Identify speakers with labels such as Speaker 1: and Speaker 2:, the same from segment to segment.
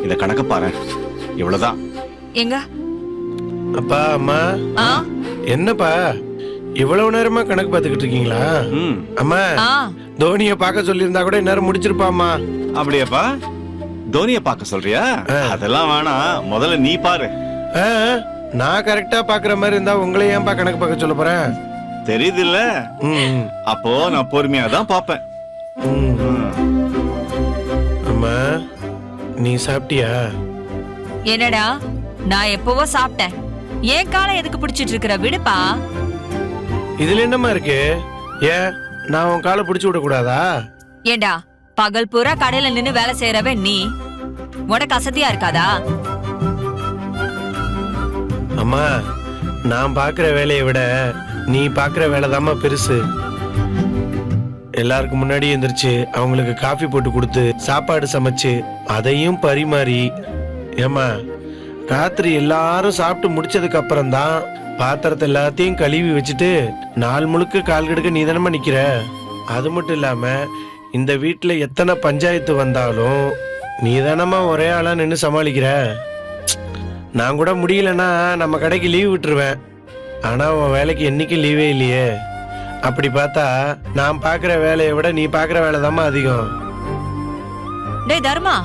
Speaker 1: இத கணக்க பாரு, இவ்வளவுதான்.
Speaker 2: எங்க
Speaker 3: அப்பா அம்மா, என்னப்பா இவ்வளவு நேரமா கணக்கு பார்த்துக்கிட்டு இருக்கீங்களா? அம்மா, தோனிய பார்க்க சொல்லியிருந்தா கூட இந்நேரம் முடிச்சிருப்பாம்மா.
Speaker 1: அப்படியாப்பா? தோனிய பார்க்க சொல்றியா? அதெல்லாம் வேணாம், முதல்ல நீ பாரு.
Speaker 3: நான் கரெக்டா பாக்குற மாதிரி இருந்தா உங்களை ஏன்பா கணக்கு பார்க்க சொல்ல போறேன்?
Speaker 1: தெரியுது இல்ல? அப்போ நான் பொறுமையா தான் பாப்பேன்.
Speaker 3: அம்மா, நீ சாப்பிட்டியா?
Speaker 2: என்னடா, நான் எப்பவோ சாப்பிட்டேன். ஏன் காலை எதுக்கு பிடிச்சிட்டு இருக்கிற? விடுப்பா.
Speaker 3: இதுல என்னம்மா இருக்கு? ஏன் நான் உன் காலை பிடிச்சு விட கூடாதா?
Speaker 2: ஏண்டா, பகல் பூரா கடையில நின்னு வேலை செய்யறவன் நீ, உனக்கு அசதியா இருக்காதா?
Speaker 3: அம்மா, நான் பாக்குற வேலையை விட நீ பாக்குற வேலைதாம்மா பெருசு. எல்லாருக்கும் முன்னாடி எந்திரிச்சு அவங்களுக்கு காஃபி போட்டு கொடுத்து சாப்பாடு சமைச்சு அதையும் பரிமாறி, ஏமா ராத்திரி எல்லாரும் சாப்பிட்டு முடிச்சதுக்கு அப்புறம் தான் பாத்திரத்தை எல்லாத்தையும் கழுவி வச்சுட்டு நாள் முழுக்க கால் கெடுக்க நீ தானமா நிக்கிற. அது மட்டும் இல்லாம இந்த வீட்டுல எத்தனை பஞ்சாயத்து வந்தாலும் நீ தானமா ஒரே ஆளா நின்று சமாளிக்கிற. நான் கூட முடியலன்னா நம்ம கடைக்கு லீவ் விட்டுருவேன். ஆனா உன் வேலைக்கு என்னைக்கும் லீவே இல்லையே. அப்படி பார்த்தா நான் பாக்குற வேலையை விட நீ பாக்குற வேலை தாம்மா அதிகம்.
Speaker 2: டேய் தர்மா,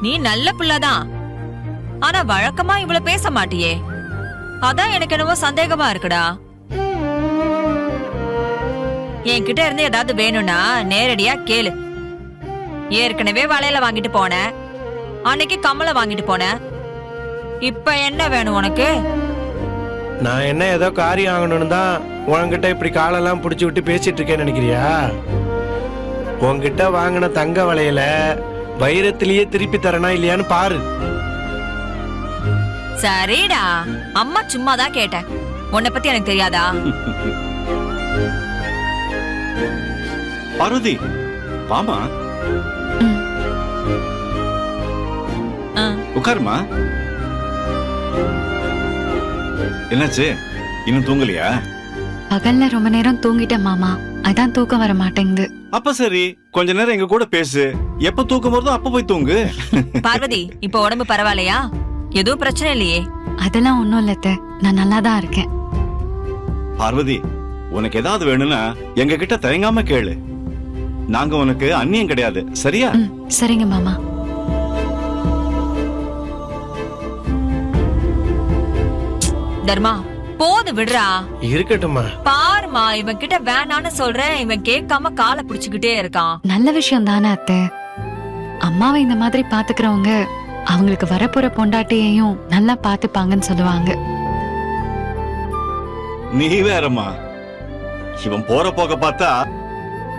Speaker 2: நீ நல்ல பிள்ளைதான். ஆனா வழக்கமா இவ்வளவு பேச மாட்டியே. அதான் எனக்கு என்னவோ சந்தேகமா இருக்குடா. என்கிட்ட இருந்து ஏதாவது வேணும்னா நேரடியா கேளு. ஏற்கனவே வளையல வாங்கிட்டு போன, அன்னைக்கு கம்மலை வாங்கிட்டு போன. இப்ப என்ன வேணும் உனக்கு?
Speaker 3: நான் என்ன ஏதோ காரியம் ஆகணும்னு தான் உன்கிட்ட இப்படி காலெல்லாம் புடிச்சு விட்டு பேசிட்டு இருக்கேன்னு நினைக்கிறியா? உன்கிட்ட வாங்கின தங்க வளையல வைரத்திலேயே திருப்பி தரனா இல்லையான்னு பாரு.
Speaker 2: சரிடா, அம்மா சும்மாதான் கேட்டேன். உன்னை பத்தி எனக்கு தெரியாதா?
Speaker 1: பார்வதி, வாமா, உட்காருமா. என்னாச்சு, இன்னும் தூங்கலையா?
Speaker 4: பகல்ல ரொம்ப நேரம் தூங்கிட்டேன் மாமா, அதான் தூக்கம் வர மாட்டேங்குது.
Speaker 1: அப்ப சரி, கொஞ்ச நேரம் எங்க கூட பேசு. எப்ப தூக்கம் வருதோ அப்ப போய் தூங்கு.
Speaker 2: பார்வதி, இப்ப உடம்பு பரவாயில்லையா? எதுவும் பிரச்சனை இல்லையே?
Speaker 4: அதெல்லாம் ஒண்ணும் இல்ல, நான் நல்லாதான் இருக்கேன்.
Speaker 1: பார்வதி, உனக்கு ஏதாவது வேணும்னா எங்க கிட்ட தயங்காம கேளு. நாங்க உனக்கு அந்நியம் கிடையாது, சரியா?
Speaker 4: சரிங்க மாமா.
Speaker 2: தர்மா, போது விடுறா.
Speaker 3: இருக்கட்டும்மா.
Speaker 2: பாருமா, இவன் கிட்ட வேணான்னு சொல்றேன், இவன் கேட்காம காலை பிடிச்சுக்கிட்டே இருக்கான்.
Speaker 4: நல்ல விஷயம் தானே அத்தை. அம்மாவை இந்த மாதிரி பாத்துக்கிறவங்க அவங்களுக்கு வரப்போற பொண்டாட்டியையும் நல்லா பாத்துப்பாங்கன்னு சொல்லுவாங்க.
Speaker 1: நீ வேறம்மா, இவன் போற போக்க பார்த்தா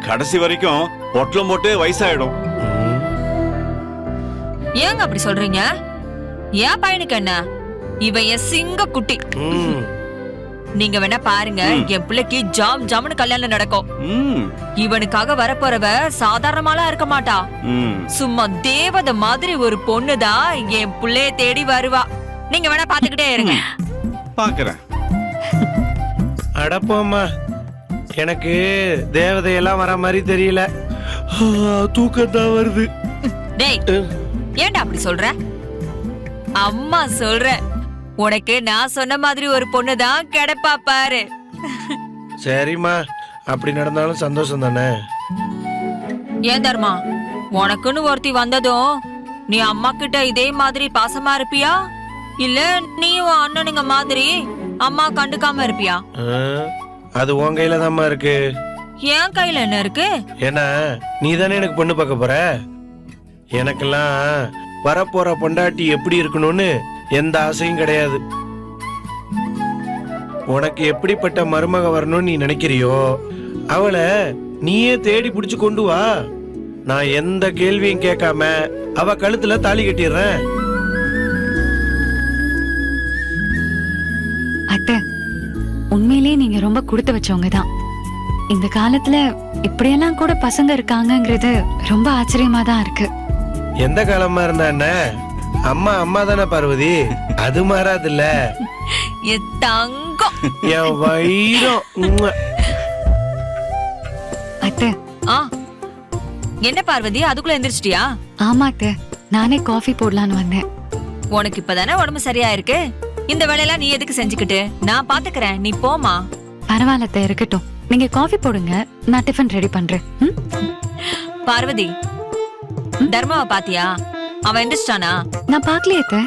Speaker 1: கடைசி வரைக்கும் பொட்டலம் போட்டு வயசாயிடும்.
Speaker 2: ஏங்க அப்படி சொல்றீங்க? ஏன் பையனுக்கு என்ன? இவன் என் சிங்க குட்டி. நீங்க வேணா பாருங்க, என் பிள்ளைக்கு ஜாம் ஜாம்னு கல்யாணம் நடக்கும். இவனுக்காக வரப்போறவ சாதாரணமாலாம் இருக்க மாட்டா. சும்மா தேவதை மாதிரி ஒரு பொண்ணுதான் என் பிள்ளைய தேடி வருவா. நீங்க வேணா பாத்துக்கிட்டே இருங்க.
Speaker 1: பாக்குறேன்.
Speaker 3: அடப்போம்மா, எனக்கு தேவதையெல்லாம் வர மாதிரி தெரியல. தூக்கம் தான் வருது.
Speaker 2: டேய், ஏன்டா அப்படி சொல்ற? அம்மா சொல்ற, உனக்கு நான் சொன்ன மாதிரி ஒரு பொண்ணுதான் கிடைப்பா பாரு.
Speaker 3: சரிம்மா, அப்படி நடந்தாலும் சந்தோஷம் தானே.
Speaker 2: ஏன் தர்மா, உனக்குன்னு ஒருத்தி வந்ததும் நீ அம்மா கிட்ட இதே மாதிரி பாசமா இருப்பியா, இல்ல நீயும் அண்ணனுங்க மாதிரி அம்மா கண்டுக்காம இருப்பியா?
Speaker 3: அது உன் கையில தான்மா இருக்கு.
Speaker 2: என் கையில என்ன இருக்கு?
Speaker 3: ஏன்னா நீ தானே எனக்கு பொண்ணு பார்க்க போற. எனக்கெல்லாம் வரப்போற பொண்டாட்டி எப்படி இருக்கணும்னு எந்த ஆசையும் கிடையாது. உனக்கு எப்படிப்பட்ட மருமக வரணும்னு நீ நினைக்கிறியோ அவளை நீயே தேடி பிடிச்சு கொண்டு வா. நான் எந்த கேள்வியும் கேட்காம அவ கழுத்துல தாலி கட்டிடுறேன்.
Speaker 4: அத்தை, உண்மையிலேயே நீங்க ரொம்ப கொடுத்து வச்சவங்க தான். இந்த காலத்துல இப்படியெல்லாம் கூட பசங்க இருக்காங்கங்கிறது ரொம்ப ஆச்சரியமா தான் இருக்கு.
Speaker 3: எந்த காலமா இருந்தா என்ன, அம்மா அம்மா தானே பார்வதி, அது மாறாது இல்ல.
Speaker 2: என் தங்கம்,
Speaker 3: என் வைரம்.
Speaker 4: அத்தை,
Speaker 2: என்ன பார்வதி, அதுக்குள்ள எந்திரிச்சிட்டியா?
Speaker 4: ஆமா அத்தை, நானே காஃபி போடலான்னு வந்தேன்.
Speaker 2: உனக்கு இப்பதானே உடம்பு சரியா இருக்கு. இந்த வேலையெல்லாம் நீ எதுக்கு செஞ்சுக்கிட்டு? நான் பாத்துக்கிறேன், நீ போமா.
Speaker 4: பரவாயில்ல அத்தை, இருக்கட்டும். நீங்க காஃபி போடுங்க, நான் டிஃபன் ரெடி பண்றேன். ம்?
Speaker 2: பார்வதி, தர்மாவை பாத்தியா? அவன் எந்திரிச்சிட்டானா?
Speaker 4: நான் பாக்கலையே அத்தை.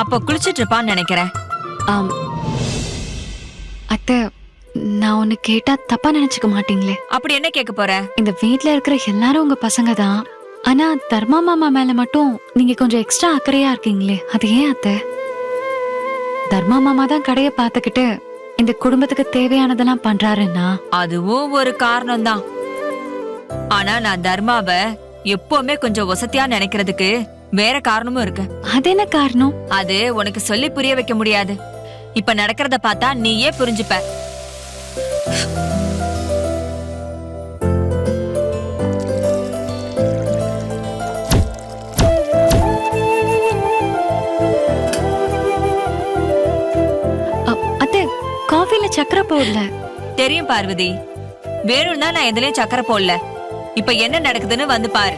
Speaker 2: அப்போ குளிச்சிட்டு இருப்பான்னு நினைக்கிறேன்.
Speaker 4: ஆம். அத்தை, நான் ஒன்னு கேட்டா தப்பா நினைச்சுக்க மாட்டீங்களே?
Speaker 2: அப்படி என்ன கேட்க போற?
Speaker 4: இந்த வீட்ல இருக்கிற எல்லாரும் உங்க பசங்க தான். ஆனா தர்மா மாமா மேல மட்டும் நீங்க கொஞ்சம் எக்ஸ்ட்ரா அக்கறையா இருக்கீங்களே, அது ஏன் அத்தை? தர்மா மாமா தான் கடைய பாத்துக்கிட்டு இந்த குடும்பத்துக்கு தேவையானதெல்லாம் பண்றாருன்னா
Speaker 2: அதுவும் ஒரு காரணம் தான். ஆனா நான் தர்மாவை எப்பவுமே கொஞ்சம் வசதியா நினைக்கிறதுக்கு வேற காரணமும் இருக்கு.
Speaker 4: அது என்ன காரணம்?
Speaker 2: அது உனக்கு சொல்லி புரிய வைக்க முடியாது. இப்ப நடக்கிறத பார்த்தா நீயே புரிஞ்சுப்ப.
Speaker 4: அத்தை, காஃபில சக்கரை போடல.
Speaker 2: தெரியும் பார்வதி, வேணும்னா நான் எதுலயும் சக்கரை போடல. இப்ப என்ன நடக்குதுன்னு வந்து பாரு.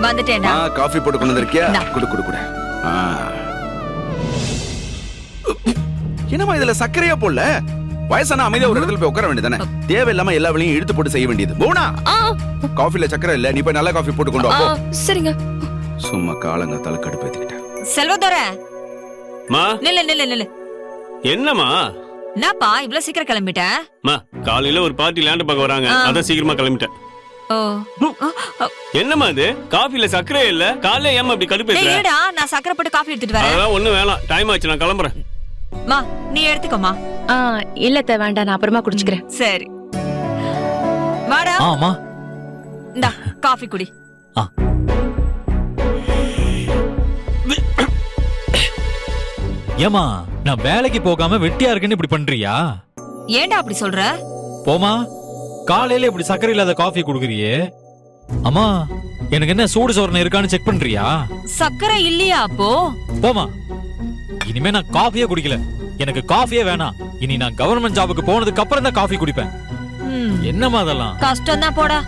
Speaker 2: வந்துட்டேன்டா.
Speaker 5: காஃபி போட்டு கொண்டு வந்திருக்கியா?
Speaker 2: இந்தா.
Speaker 5: குடு குடு குடு. என்னம்மா இதுல சர்க்கரையா போடல? வயசான அமைதியா ஒரு இடத்துல போய் உட்கார வேண்டியதானே? தேவையில்லாம எல்லா வேலையும் இழுத்து போட்டு செய்ய வேண்டியது. போனா காஃபில சக்கரை இல்ல, நீ போய் நல்ல காஃபி போட்டு கொண்டு வா போ.
Speaker 6: சரிங்க.
Speaker 5: சும்மா காலங்கத்தால கடுப்பேத்திக்கிட்ட.
Speaker 2: செல்வதோர
Speaker 7: மா
Speaker 2: நில்லு நில்லு நில்லு.
Speaker 7: என்னம்மா?
Speaker 2: என்னப்பா இவ்வளவு சீக்கிரம் கிளம்பிட்ட?
Speaker 7: மா காலையில ஒரு பார்ட்டி லேண்ட் பார்க்க வராங்க, அதான் சீக்கிரமா கிளம்பிட்டேன்.
Speaker 2: ஓ,
Speaker 7: என்னம்மா இது? காஃபில சக்கரை இல்ல, காலையில ஏமா அப்படி கடுப்பேத்துற?
Speaker 2: ஏடா, நான் சக்கரை போட்டு காஃபி எடுத்துட்டு வரேன்.
Speaker 7: அதெல்லாம் ஒண்ணும் வேணாம், டைம் ஆச்சு, நான் கிளம்புறேன்.
Speaker 2: மா நீ எடுத்துக்கோமா.
Speaker 6: இல்ல வேண்டாம், நான் அப்புறமா குடிச்சுக்கிறேன்.
Speaker 2: சரி வாடா.
Speaker 8: ஆமா,
Speaker 2: இந்தா காஃபி குடி.
Speaker 8: ஏமா நான் வேலைக்கு போகாம வெட்டியா இருக்கேன்னு இப்படி பண்றியா?
Speaker 2: ஏன்டா அப்படி சொல்ற?
Speaker 8: போமா, காலையில இப்படி சக்கரை இல்லாத காஃபி குடுக்குறியே. அம்மா, எனக்கு என்ன சூடு சோறுன்னு இருக்கான்னு செக் பண்றியா?
Speaker 2: சக்கரை இல்லையா அப்போ?
Speaker 8: போமா, இனிமே நான் காஃபியே குடிக்கல. எனக்கு காஃபியே வேணாம். இனி நான் கவர்மெண்ட் ஜாபுக்கு போனதுக்கு அப்புறம் தான் காஃபி குடிப்பேன். என்னம்மா அதெல்லாம்?
Speaker 2: கஷ்டம் தான் போடா.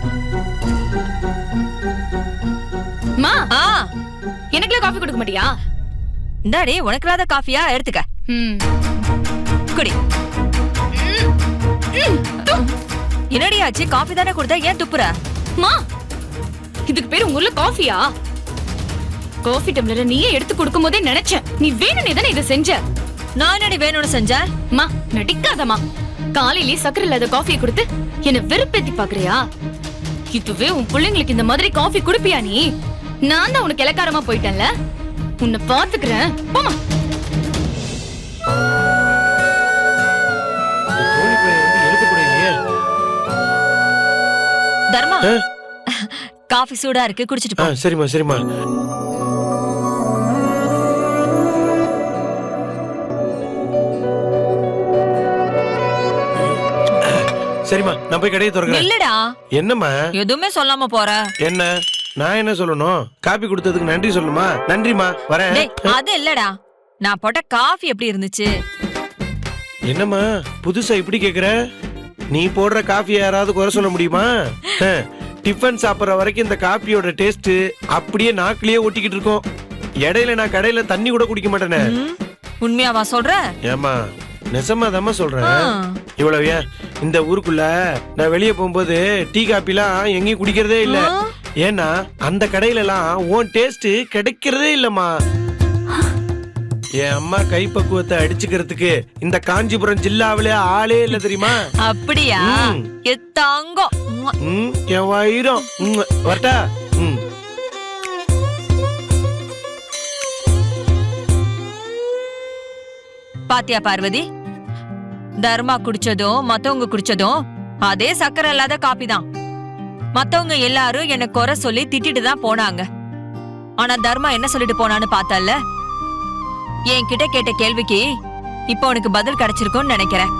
Speaker 6: மா,
Speaker 2: ஆ,
Speaker 6: எனக்குலாம் காஃபி கொடுக்க மாட்டியா?
Speaker 2: இந்தாடி உனக்கு இல்லாத காஃபியா, எடுத்துக்க குடி. என்னடி ஆச்சு? காஃபி தானே கொடுத்தா, ஏன் துப்புற?
Speaker 6: மா, இதுக்கு பேரு உங்க ஊர்ல காஃபியா? காஃபி டம்ளரை நீயே எடுத்து கொடுக்கும் போதே நினைச்சேன் நீ வேணும்னே தானே இதை செஞ்ச.
Speaker 2: நான் என்னடி வேணும்னு செஞ்சேன்?
Speaker 6: மா, நடிக்காதமா. காலையிலேயே சக்கரை இல்லாத காஃபியை கொடுத்து என்ன வெறுப்பேத்தி பாக்குறியா? இதுவே உன் பிள்ளைங்களுக்கு இந்த மாதிரி காஃபி குடுப்பியா நீ? நான் தான் உனக்கு இலக்காரமா போயிட்டேன்ல, உன்னை பாத்துக்கிறேன். போமா.
Speaker 2: தர்மா, காஃபி சூடா இருக்கு, குடிச்சிட்டு போ.
Speaker 3: சரிம்மா சரிம்மா. சரிம்மா, நான் போய் கடையை திறக்கிறேன்.
Speaker 2: இல்லடா,
Speaker 3: என்னம்மா?
Speaker 2: எதுவுமே சொல்லாம போற.
Speaker 3: என்ன நான் என்ன சொல்லணும்? காபி கொடுத்ததுக்கு நன்றி சொல்லணுமா? நன்றிமா, வரேன்.
Speaker 2: டேய், அது இல்லடா, நான் போட்ட காஃபி எப்படி இருந்துச்சு?
Speaker 3: என்னம்மா புதுசா இப்படி கேக்குற? நீ போடுற காஃபியை யாராவது குறை சொல்ல முடியுமா? டிஃபன் சாப்பிடுற வரைக்கும் இந்த காஃபியோட டேஸ்ட் அப்படியே நாக்கிலேயே ஒட்டிக்கிட்டு இருக்கும். இடையில நான் கடையில தண்ணி கூட குடிக்க மாட்டேனே.
Speaker 2: உண்மையாவா சொல்ற?
Speaker 3: ஏமா நெசமாதாம்மா சொல்றேன். இவ்வளவு ஏன் இந்த ஊருக்குள்ள நான் வெளியே போகும்போது டீ காப்பிலாம் எங்கேயும் குடிக்கிறதே இல்ல. ஏன்னா அந்த கடையில எல்லாம் உன் டேஸ்ட் கிடைக்கிறதே இல்லம்மா. என் அம்மா கைப்பக்குவத்தை அடிச்சுக்கிறதுக்கு இந்த காஞ்சிபுரம் ஜில்லாவிலே ஆளே இல்ல தெரியுமா?
Speaker 2: அப்படியா? எத்தாங்கோ
Speaker 3: என் வயிறம் வரட்டா.
Speaker 2: பாத்தியா பார்வதி, தர்மா குடிச்சதும் மத்தவங்க குடிச்சதும் அதே சக்கரை இல்லாத காப்பி தான். மத்தவங்க எல்லாரும் என்ன குறை சொல்லி திட்டிட்டு தான் போனாங்க. ஆனா தர்மா என்ன சொல்லிட்டு போனான்னு பார்த்தல்ல. என்கிட்ட கேட்ட கேள்விக்கு இப்ப உனக்கு பதில் கிடைச்சிருக்கும்னு நினைக்கிறேன்.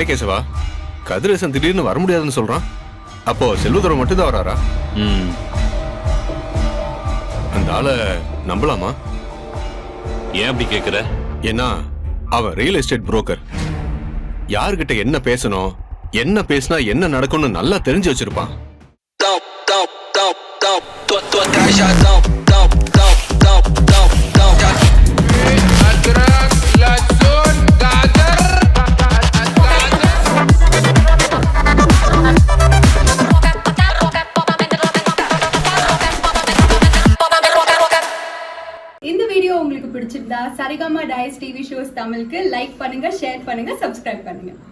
Speaker 9: என்ன கேசவா கதிரேசன் திடீர்னு வர முடியாதுன்னு சொல்றான். அப்போ செல்வதுரை மட்டும் தான் வராரா? அந்த ஆளை நம்பலாமா?
Speaker 1: ஏன் அப்படி கேக்குற?
Speaker 9: ஏன்னா அவன் ரியல் எஸ்டேட் புரோக்கர். யார்கிட்ட என்ன பேசணும், என்ன பேசினா என்ன நடக்கும்னு நல்லா தெரிஞ்சு வச்சிருப்பான்.
Speaker 10: இந்த வீடியோ உங்களுக்கு பிடிச்சிருந்தா சரிகமா டைஸ் டிவி ஷோஸ் தமிழுக்கு லைக் பண்ணுங்க, ஷேர் பண்ணுங்க, சப்ஸ்கிரைப் பண்ணுங்க.